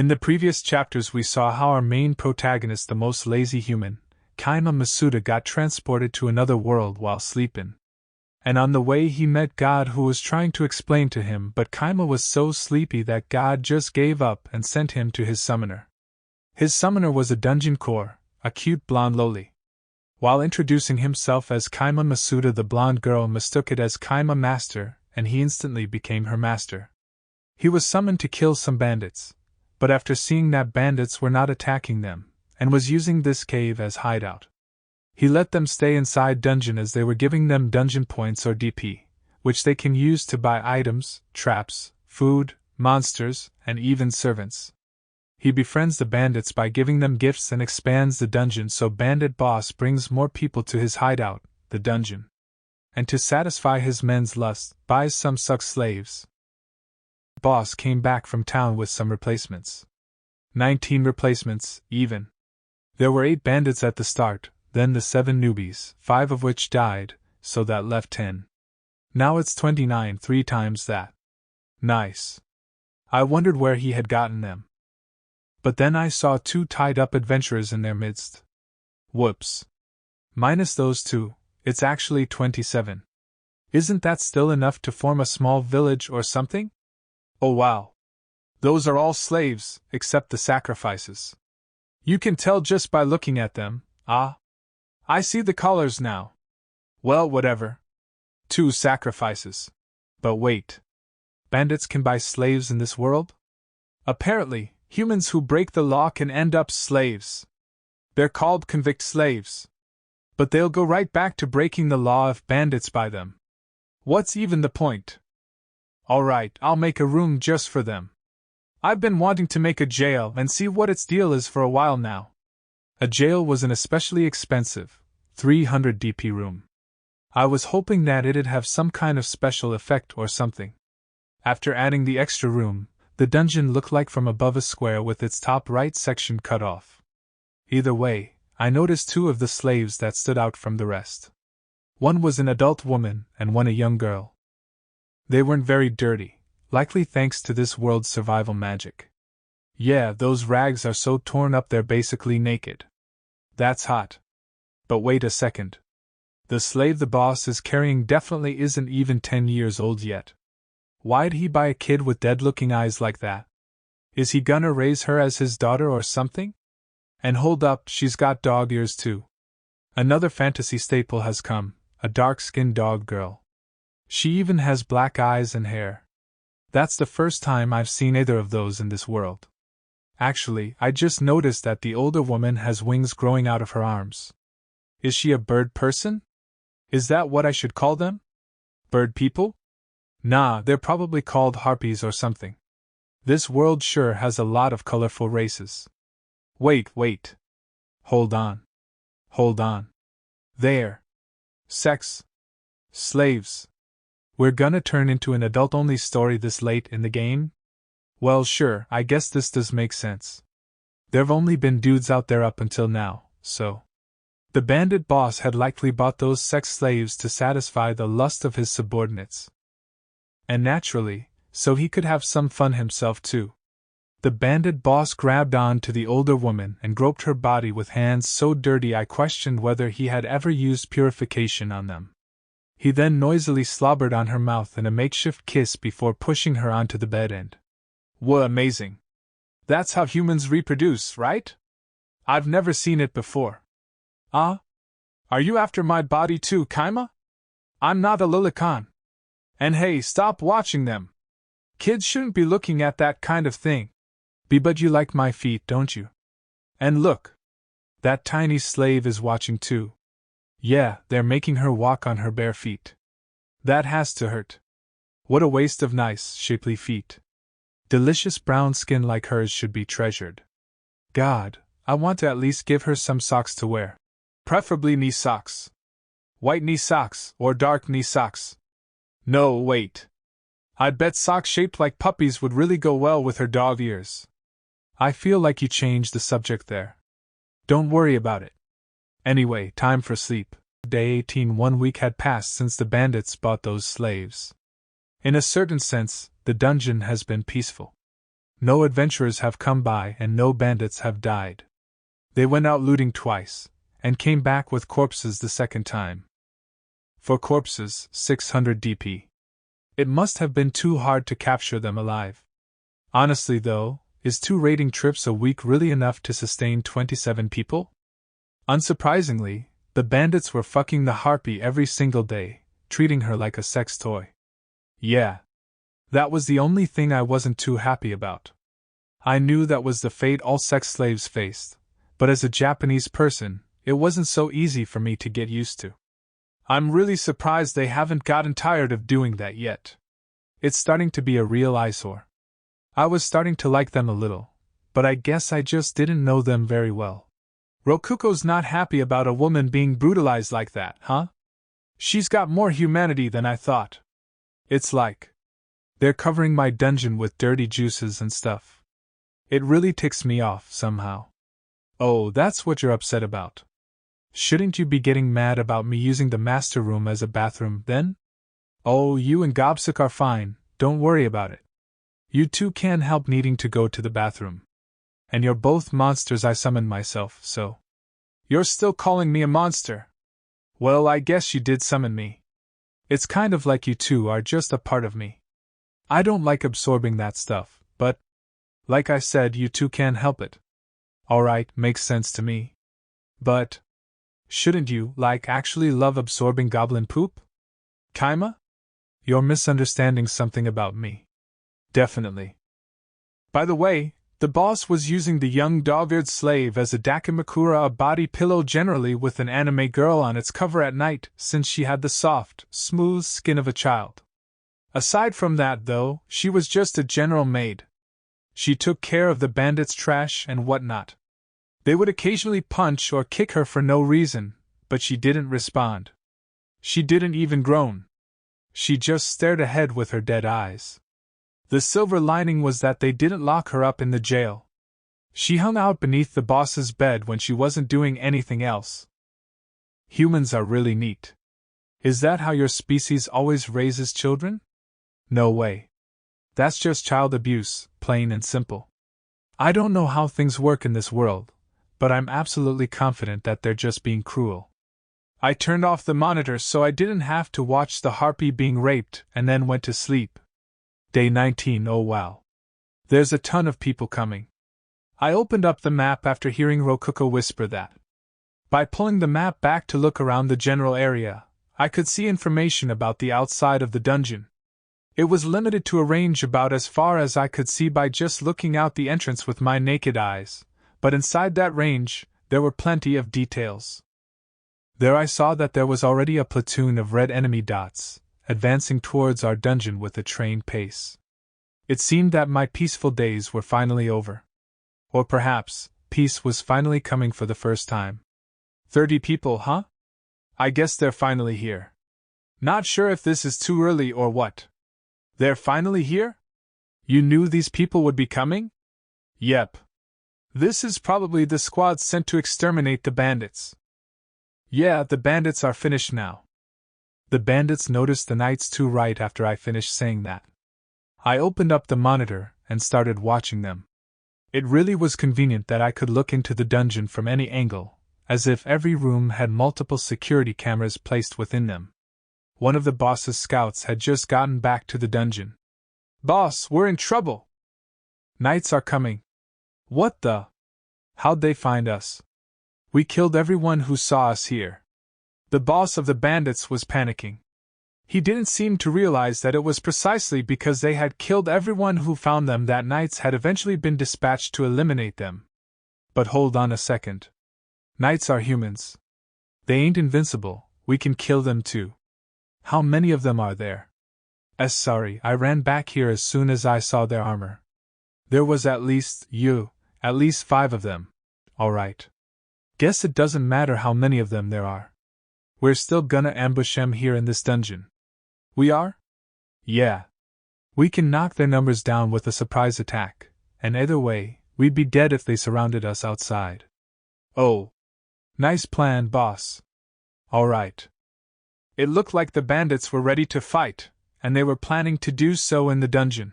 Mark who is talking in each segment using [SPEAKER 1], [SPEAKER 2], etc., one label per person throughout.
[SPEAKER 1] In the previous chapters we saw how our main protagonist, the most lazy human, Kaima Masuda, got transported to another world while sleeping. And on the way he met God, who was trying to explain to him, but Kaima was so sleepy that God just gave up and sent him to his summoner. His summoner was a dungeon core, a cute blonde loli. While introducing himself as Kaima Masuda, the blonde girl mistook it as Kaima Master, and he instantly became her master. He was summoned to kill some bandits, but after seeing that bandits were not attacking them, and was using this cave as hideout, he let them stay inside dungeon as they were giving them dungeon points or DP, which they can use to buy items, traps, food, monsters, and even servants. He befriends the bandits by giving them gifts and expands the dungeon, so Bandit Boss brings more people to his hideout, the dungeon. And to satisfy his men's lust, buys some suck slaves. Boss came back from town with some replacements. 19 replacements, even. There were 8 bandits at the start, then the 7 newbies, 5 of which died, so that left 10. Now it's 29, 3 times that. Nice. I wondered where he had gotten them. But then I saw 2 tied-up adventurers in their midst. Whoops. Minus those 2, it's actually 27. Isn't that still enough to form a small village or something? Oh wow. Those are all slaves, except the sacrifices. You can tell just by looking at them. Ah. I see the collars now. Well, whatever. 2 sacrifices. But wait. Bandits can buy slaves in this world? Apparently, humans who break the law can end up slaves. They're called convict slaves. But they'll go right back to breaking the law if bandits buy them. What's even the point? Alright, I'll make a room just for them. I've been wanting to make a jail and see what its deal is for a while now. A jail was an especially expensive, 300 DP room. I was hoping that it'd have some kind of special effect or something. After adding the extra room, the dungeon looked like from above a square with its top right section cut off. Either way, I noticed 2 of the slaves that stood out from the rest. One was an adult woman and one a young girl. They weren't very dirty, likely thanks to this world's survival magic. Yeah, those rags are so torn up they're basically naked. That's hot. But wait a second. The slave the boss is carrying definitely isn't even 10 years old yet. Why'd he buy a kid with dead-looking eyes like that? Is he gonna raise her as his daughter or something? And hold up, she's got dog ears too. Another fantasy staple has come, a dark-skinned dog girl. She even has black eyes and hair. That's the first time I've seen either of those in this world. Actually, I just noticed that the older woman has wings growing out of her arms. Is she a bird person? Is that what I should call them? Bird people? Nah, they're probably called harpies or something. This world sure has a lot of colorful races. Wait. Hold on. There. Sex. Slaves. We're gonna turn into an adult-only story this late in the game? Well, sure, I guess this does make sense. There've only been dudes out there up until now, so. The bandit boss had likely bought those sex slaves to satisfy the lust of his subordinates. And naturally, so he could have some fun himself too. The bandit boss grabbed on to the older woman and groped her body with hands so dirty I questioned whether he had ever used purification on them. He then noisily slobbered on her mouth in a makeshift kiss before pushing her onto the bed end. Whoa, amazing. That's how humans reproduce, right? I've never seen it before. Ah? Are you after my body too, Kaima? I'm not a Lilican. And hey, stop watching them. Kids shouldn't be looking at that kind of thing. But you like my feet, don't you? And look. That tiny slave is watching too. Yeah, they're making her walk on her bare feet. That has to hurt. What a waste of nice, shapely feet. Delicious brown skin like hers should be treasured. God, I want to at least give her some socks to wear. Preferably knee socks. White knee socks, or dark knee socks. No, wait. I'd bet socks shaped like puppies would really go well with her dog ears. I feel like you changed the subject there. Don't worry about it. Anyway, time for sleep. Day 18, 1 week had passed since the bandits bought those slaves. In a certain sense, the dungeon has been peaceful. No adventurers have come by and no bandits have died. They went out looting twice, and came back with corpses the second time. For corpses, 600 DP. It must have been too hard to capture them alive. Honestly though, is 2 raiding trips a week really enough to sustain 27 people? Unsurprisingly, the bandits were fucking the harpy every single day, treating her like a sex toy. Yeah. That was the only thing I wasn't too happy about. I knew that was the fate all sex slaves faced, but as a Japanese person, it wasn't so easy for me to get used to. I'm really surprised they haven't gotten tired of doing that yet. It's starting to be a real eyesore. I was starting to like them a little, but I guess I just didn't know them very well. Rokuko's not happy about a woman being brutalized like that, huh? She's got more humanity than I thought. It's like they're covering my dungeon with dirty juices and stuff. It really ticks me off, somehow. Oh, that's what you're upset about. Shouldn't you be getting mad about me using the master room as a bathroom, then? Oh, you and Gobsuk are fine, don't worry about it. You two can't help needing to go to the bathroom. And you're both monsters I summoned myself, so. You're still calling me a monster? Well, I guess you did summon me. It's kind of like you two are just a part of me. I don't like absorbing that stuff, but, like I said, you two can't help it. Alright, makes sense to me. But, shouldn't you, actually love absorbing goblin poop? Kaima? You're misunderstanding something about me. Definitely. By the way, the boss was using the young dog-eared slave as a dakimakura, a body pillow generally with an anime girl on its cover at night, since she had the soft, smooth skin of a child. Aside from that, though, she was just a general maid. She took care of the bandits' trash and whatnot. They would occasionally punch or kick her for no reason, but she didn't respond. She didn't even groan. She just stared ahead with her dead eyes. The silver lining was that they didn't lock her up in the jail. She hung out beneath the boss's bed when she wasn't doing anything else. Humans are really neat. Is that how your species always raises children? No way. That's just child abuse, plain and simple. I don't know how things work in this world, but I'm absolutely confident that they're just being cruel. I turned off the monitor so I didn't have to watch the harpy being raped and then went to sleep. Day 19. Oh wow. There's a ton of people coming. I opened up the map after hearing Rokuko whisper that. By pulling the map back to look around the general area, I could see information about the outside of the dungeon. It was limited to a range about as far as I could see by just looking out the entrance with my naked eyes, but inside that range, there were plenty of details. There I saw that there was already a platoon of red enemy dots, advancing towards our dungeon with a trained pace. It seemed that my peaceful days were finally over. Or perhaps, peace was finally coming for the first time. 30 people, huh? I guess they're finally here. Not sure if this is too early or what. They're finally here? You knew these people would be coming? Yep. This is probably the squad sent to exterminate the bandits. Yeah, the bandits are finished now. The bandits noticed the knights too right after I finished saying that. I opened up the monitor and started watching them. It really was convenient that I could look into the dungeon from any angle, as if every room had multiple security cameras placed within them. One of the boss's scouts had just gotten back to the dungeon. Boss, we're in trouble! Knights are coming. What the? How'd they find us? We killed everyone who saw us here. The boss of the bandits was panicking. He didn't seem to realize that it was precisely because they had killed everyone who found them that knights had eventually been dispatched to eliminate them. But hold on a second. Knights are humans. They ain't invincible, we can kill them too. How many of them are there? Sorry, I ran back here as soon as I saw their armor. There was at least 5 of them. Alright. Guess it doesn't matter how many of them there are. We're still gonna ambush them here in this dungeon. We are? Yeah. We can knock their numbers down with a surprise attack, and either way, we'd be dead if they surrounded us outside. Oh. Nice plan, boss. Alright. It looked like the bandits were ready to fight, and they were planning to do so in the dungeon.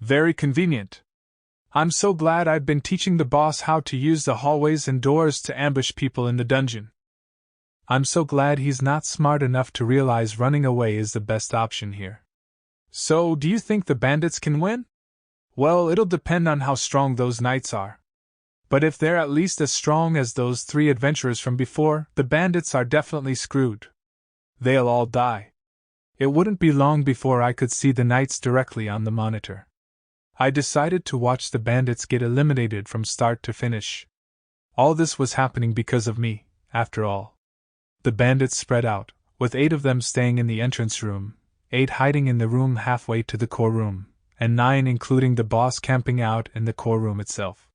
[SPEAKER 1] Very convenient. I'm so glad I've been teaching the boss how to use the hallways and doors to ambush people in the dungeon. I'm so glad he's not smart enough to realize running away is the best option here. So, do you think the bandits can win? Well, it'll depend on how strong those knights are. But if they're at least as strong as those 3 adventurers from before, the bandits are definitely screwed. They'll all die. It wouldn't be long before I could see the knights directly on the monitor. I decided to watch the bandits get eliminated from start to finish. All this was happening because of me, after all. The bandits spread out, with 8 of them staying in the entrance room, 8 hiding in the room halfway to the core room, and 9 including the boss camping out in the core room itself.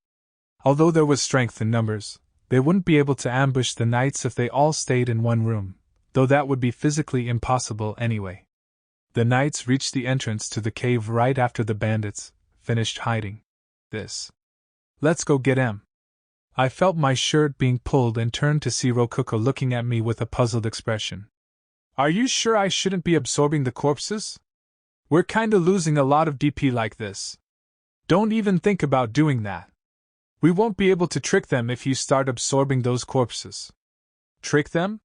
[SPEAKER 1] Although there was strength in numbers, they wouldn't be able to ambush the knights if they all stayed in one room, though that would be physically impossible anyway. The knights reached the entrance to the cave right after the bandits finished hiding. Let's go get 'em. I felt my shirt being pulled and turned to see Rokuko looking at me with a puzzled expression. Are you sure I shouldn't be absorbing the corpses? We're kinda losing a lot of DP like this. Don't even think about doing that. We won't be able to trick them if you start absorbing those corpses. Trick them?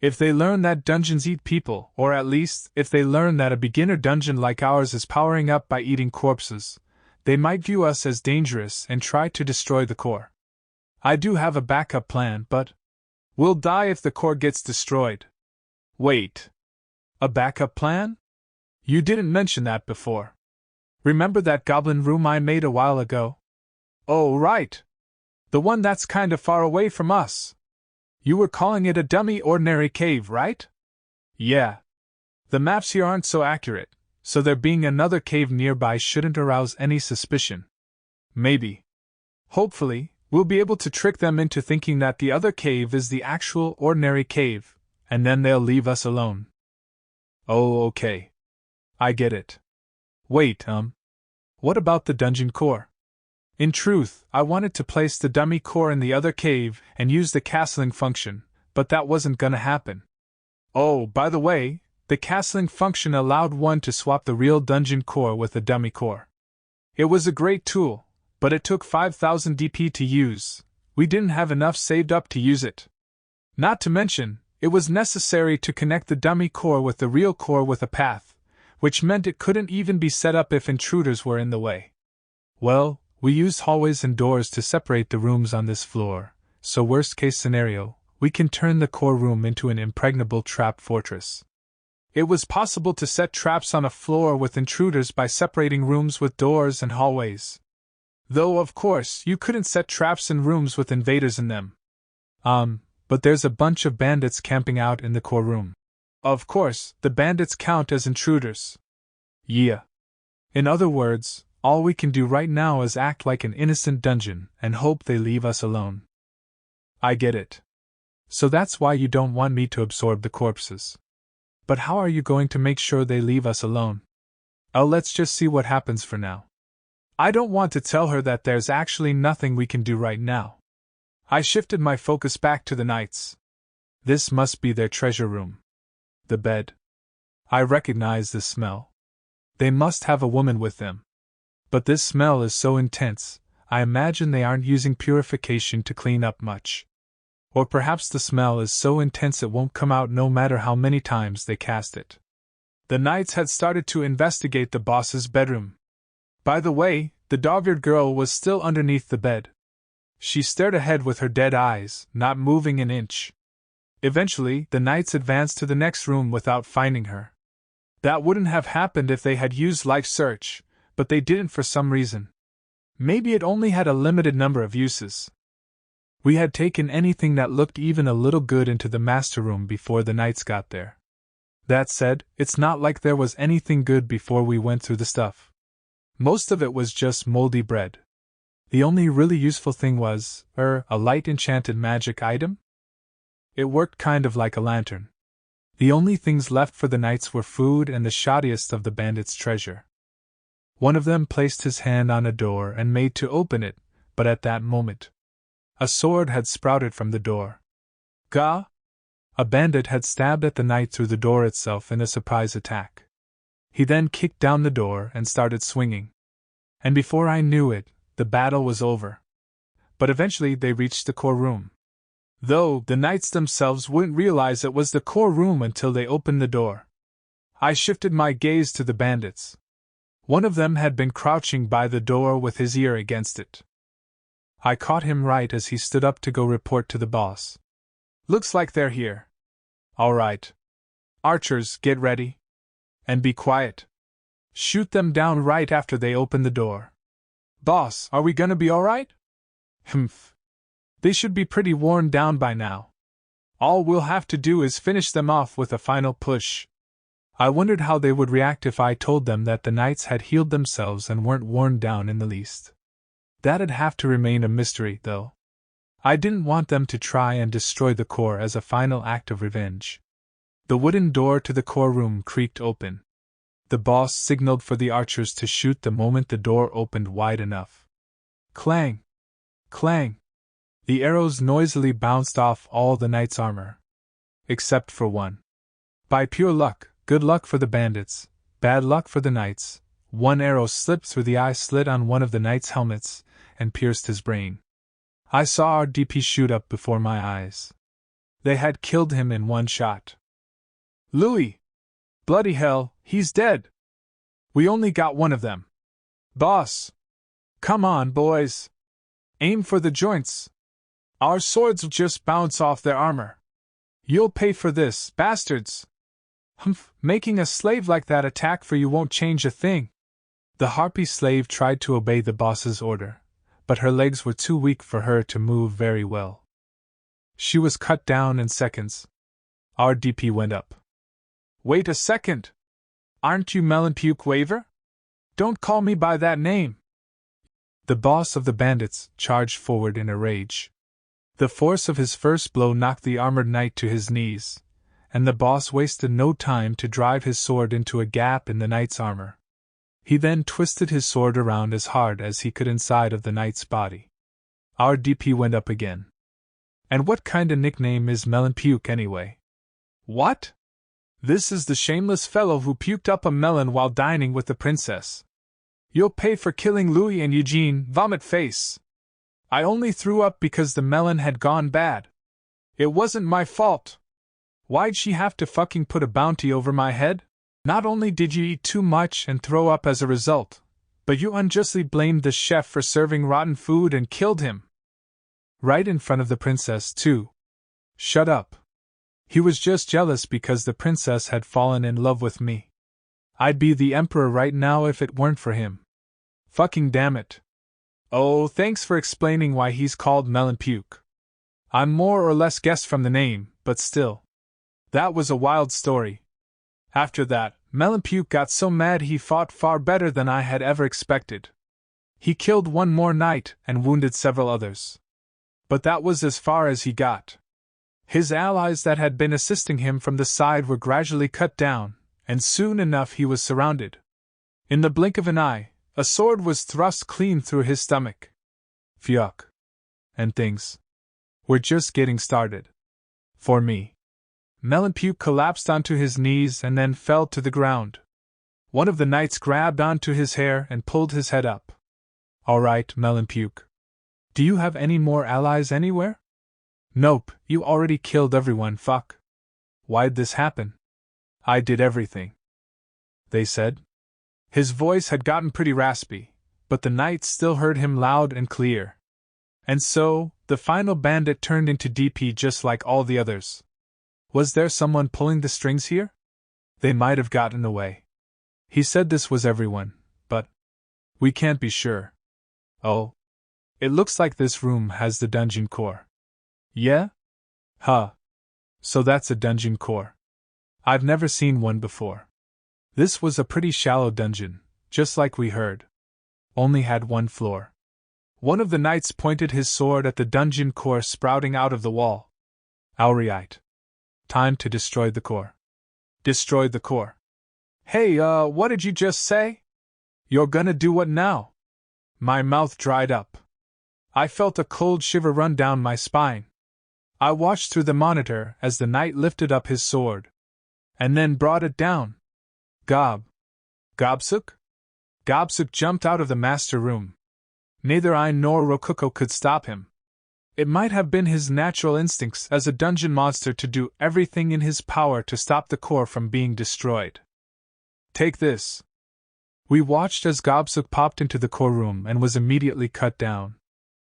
[SPEAKER 1] If they learn that dungeons eat people, or at least, if they learn that a beginner dungeon like ours is powering up by eating corpses, they might view us as dangerous and try to destroy the core. I do have a backup plan, but we'll die if the core gets destroyed. Wait. A backup plan? You didn't mention that before. Remember that goblin room I made a while ago? Oh, right. The one that's kinda far away from us. You were calling it a dummy ordinary cave, right? Yeah. The maps here aren't so accurate, so there being another cave nearby shouldn't arouse any suspicion. Maybe. Hopefully, we'll be able to trick them into thinking that the other cave is the actual ordinary cave, and then they'll leave us alone. Oh, okay. I get it. Wait, what about the dungeon core? In truth, I wanted to place the dummy core in the other cave and use the castling function, but that wasn't gonna happen. Oh, by the way, the castling function allowed one to swap the real dungeon core with the dummy core. It was a great tool, but it took 5,000 DP to use. We didn't have enough saved up to use it. Not to mention, it was necessary to connect the dummy core with the real core with a path, which meant it couldn't even be set up if intruders were in the way. Well, we used hallways and doors to separate the rooms on this floor, so worst case scenario, we can turn the core room into an impregnable trap fortress. It was possible to set traps on a floor with intruders by separating rooms with doors and hallways. Though, of course, you couldn't set traps in rooms with invaders in them. But there's a bunch of bandits camping out in the core room. Of course, the bandits count as intruders. Yeah. In other words, all we can do right now is act like an innocent dungeon and hope they leave us alone. I get it. So that's why you don't want me to absorb the corpses. But how are you going to make sure they leave us alone? Oh, let's just see what happens for now. I don't want to tell her that there's actually nothing we can do right now. I shifted my focus back to the knights. This must be their treasure room. The bed. I recognize this smell. They must have a woman with them. But this smell is so intense, I imagine they aren't using purification to clean up much. Or perhaps the smell is so intense it won't come out no matter how many times they cast it. The knights had started to investigate the boss's bedroom. By the way, the dog-eared girl was still underneath the bed. She stared ahead with her dead eyes, not moving an inch. Eventually, the knights advanced to the next room without finding her. That wouldn't have happened if they had used life search, but they didn't for some reason. Maybe it only had a limited number of uses. We had taken anything that looked even a little good into the master room before the knights got there. That said, it's not like there was anything good before we went through the stuff. Most of it was just moldy bread. The only really useful thing was, a light enchanted magic item? It worked kind of like a lantern. The only things left for the knights were food and the shoddiest of the bandits' treasure. One of them placed his hand on a door and made to open it, but at that moment, a sword had sprouted from the door. Gah! A bandit had stabbed at the knight through the door itself in a surprise attack. He then kicked down the door and started swinging. And before I knew it, the the battle was over. But eventually they reached the core room. Though the knights themselves wouldn't realize it was the core room until they opened the door. I shifted my gaze to the bandits. One of them had been crouching by the door with his ear against it. I caught him right as he stood up to go report to the boss. Looks like they're here. All right. Archers, get ready. And be quiet. Shoot them down right after they open the door. Boss, are we gonna be alright? Humph. They should be pretty worn down by now. All we'll have to do is finish them off with a final push. I wondered how they would react if I told them that the knights had healed themselves and weren't worn down in the least. That'd have to remain a mystery, though. I didn't want them to try and destroy the core as a final act of revenge. The wooden door to the core room creaked open. The boss signaled for the archers to shoot the moment the door opened wide enough. Clang! Clang! The arrows noisily bounced off all the knights' armor. Except for one. By pure luck, good luck for the bandits, bad luck for the knights, one arrow slipped through the eye slit on one of the knights' helmets and pierced his brain. I saw our DP shoot up before my eyes. They had killed him in one shot. Louis! Bloody hell, he's dead! We only got one of them. Boss! Come on, boys! Aim for the joints! Our swords will just bounce off their armor. You'll pay for this, bastards! Humph, making a slave like that attack for you won't change a thing. The harpy slave tried to obey the boss's order, but her legs were too weak for her to move very well. She was cut down in seconds. Our DP went up. Wait a second! Aren't you Melon Puke Waver? Don't call me by that name! The boss of the bandits charged forward in a rage. The force of his first blow knocked the armored knight to his knees, and the boss wasted no time to drive his sword into a gap in the knight's armor. He then twisted his sword around as hard as he could inside of the knight's body. Our DP went up again. And what kinda nickname is Melon Puke anyway? What? This is the shameless fellow who puked up a melon while dining with the princess. You'll pay for killing Louis and Eugene, vomit face. I only threw up because the melon had gone bad. It wasn't my fault. Why'd she have to fucking put a bounty over my head? Not only did you eat too much and throw up as a result, but you unjustly blamed the chef for serving rotten food and killed him. Right in front of the princess, too. Shut up. He was just jealous because the princess had fallen in love with me. I'd be the emperor right now if it weren't for him. Fucking damn it. Oh, thanks for explaining why he's called Melon Puke. I'm more or less guessed from the name, but still. That was a wild story. After that, Melon Puke got so mad he fought far better than I had ever expected. He killed one more knight and wounded several others. But that was as far as he got. His allies that had been assisting him from the side were gradually cut down, and soon enough he was surrounded. In the blink of an eye, a sword was thrust clean through his stomach. Fuck. And things were just getting started. For me. Melon Puke collapsed onto his knees and then fell to the ground. One of the knights grabbed onto his hair and pulled his head up. All right, Melon Puke. Do you have any more allies anywhere? Nope, you already killed everyone, fuck. Why'd this happen? I did everything. They said. His voice had gotten pretty raspy, but the knights still heard him loud and clear. And so, the final bandit turned into DP just like all the others. Was there someone pulling the strings here? They might have gotten away. He said this was everyone, but we can't be sure. Oh. It looks like this room has the dungeon core. Yeah? Huh. So that's a dungeon core. I've never seen one before. This was a pretty shallow dungeon, just like we heard. Only had one floor. One of the knights pointed his sword at the dungeon core sprouting out of the wall. Auriite. Time to destroy the core. Destroy the core. Hey, what did you just say? You're gonna do what now? My mouth dried up. I felt a cold shiver run down my spine. I watched through the monitor as the knight lifted up his sword. And then brought it down. Gob. Gobsuk? Gobsuk jumped out of the master room. Neither I nor Rokuko could stop him. It might have been his natural instincts as a dungeon monster to do everything in his power to stop the core from being destroyed. Take this. We watched as Gobsuk popped into the core room and was immediately cut down.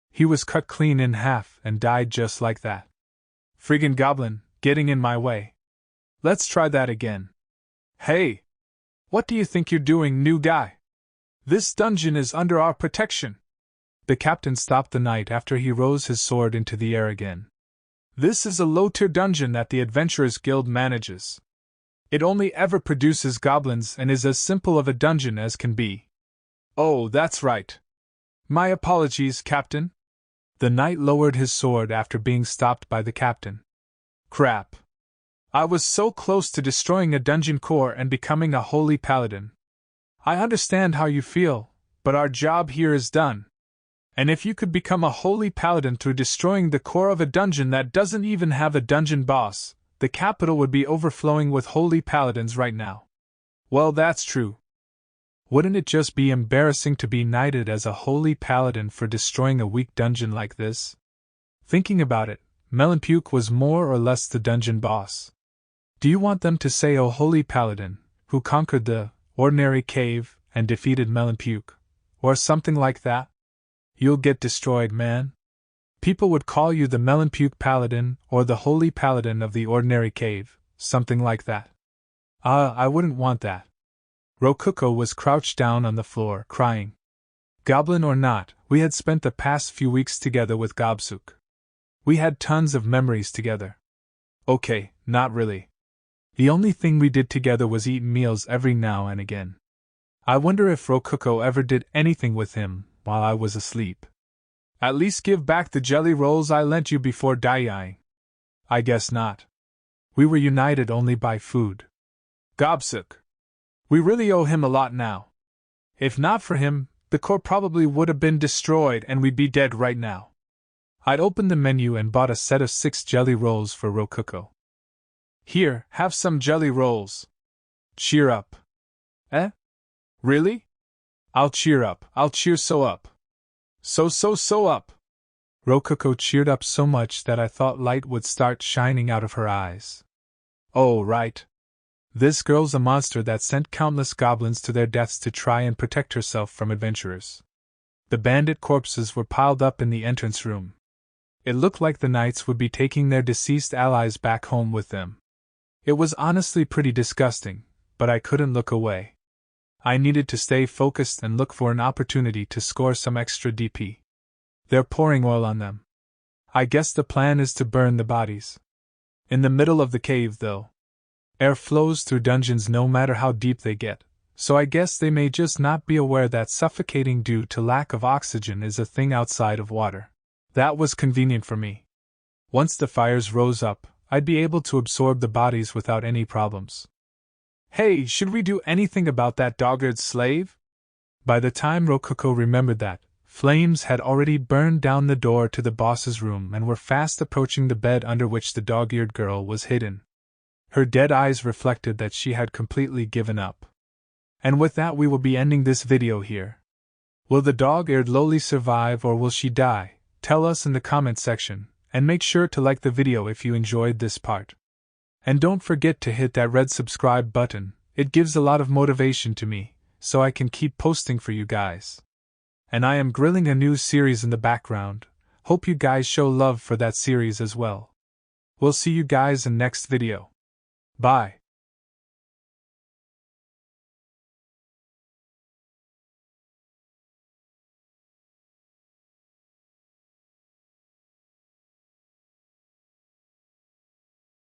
[SPEAKER 1] He was cut clean in half and died just like that. Friggin' goblin, getting in my way. Let's try that again. Hey! What do you think you're doing, new guy? This dungeon is under our protection. The captain stopped the knight after he rose his sword into the air again. This is a low-tier dungeon that the Adventurers Guild manages. It only ever produces goblins and is as simple of a dungeon as can be. Oh, that's right. My apologies, Captain. The knight lowered his sword after being stopped by the captain. Crap. I was so close to destroying a dungeon core and becoming a holy paladin. I understand how you feel, but our job here is done. And if you could become a holy paladin through destroying the core of a dungeon that doesn't even have a dungeon boss, the capital would be overflowing with holy paladins right now. Well, that's true. Wouldn't it just be embarrassing to be knighted as a holy paladin for destroying a weak dungeon like this? Thinking about it, Melonpuke was more or less the dungeon boss. Do you want them to say, "Oh, holy paladin, who conquered the ordinary cave and defeated Melonpuke," or something like that? You'll get destroyed, man. People would call you the Melonpuke Paladin or the Holy Paladin of the Ordinary Cave, something like that. I wouldn't want that. Rokuko was crouched down on the floor, crying. Goblin or not, we had spent the past few weeks together with Gobsuk. We had tons of memories together. Okay, not really. The only thing we did together was eat meals every now and again. I wonder if Rokuko ever did anything with him while I was asleep. At least give back the jelly rolls I lent you before dying. I guess not. We were united only by food. Gobsuk. We really owe him a lot now. If not for him, the core probably would have been destroyed and we'd be dead right now. I'd opened the menu and bought a set of 6 jelly rolls for Rokuko. Here, have some jelly rolls. Cheer up. Eh? Really? I'll cheer up. I'll cheer so up. So up. Rokuko cheered up so much that I thought light would start shining out of her eyes. Oh, right. This girl's a monster that sent countless goblins to their deaths to try and protect herself from adventurers. The bandit corpses were piled up in the entrance room. It looked like the knights would be taking their deceased allies back home with them. It was honestly pretty disgusting, but I couldn't look away. I needed to stay focused and look for an opportunity to score some extra DP. They're pouring oil on them. I guess the plan is to burn the bodies. In the middle of the cave, though. Air flows through dungeons no matter how deep they get, so I guess they may just not be aware that suffocating due to lack of oxygen is a thing outside of water. That was convenient for me. Once the fires rose up, I'd be able to absorb the bodies without any problems. Hey, should we do anything about that dog-eared slave? By the time Rokuko remembered that, flames had already burned down the door to the boss's room and were fast approaching the bed under which the dog-eared girl was hidden. Her dead eyes reflected that she had completely given up. And with that, we will be ending this video here. Will the dog-eared loli survive or will she die? Tell us in the comment section, and make sure to like the video if you enjoyed this part. And don't forget to hit that red subscribe button, it gives a lot of motivation to me, so I can keep posting for you guys. And I am grilling a new series in the background, hope you guys show love for that series as well. We'll see you guys in next video. Bye.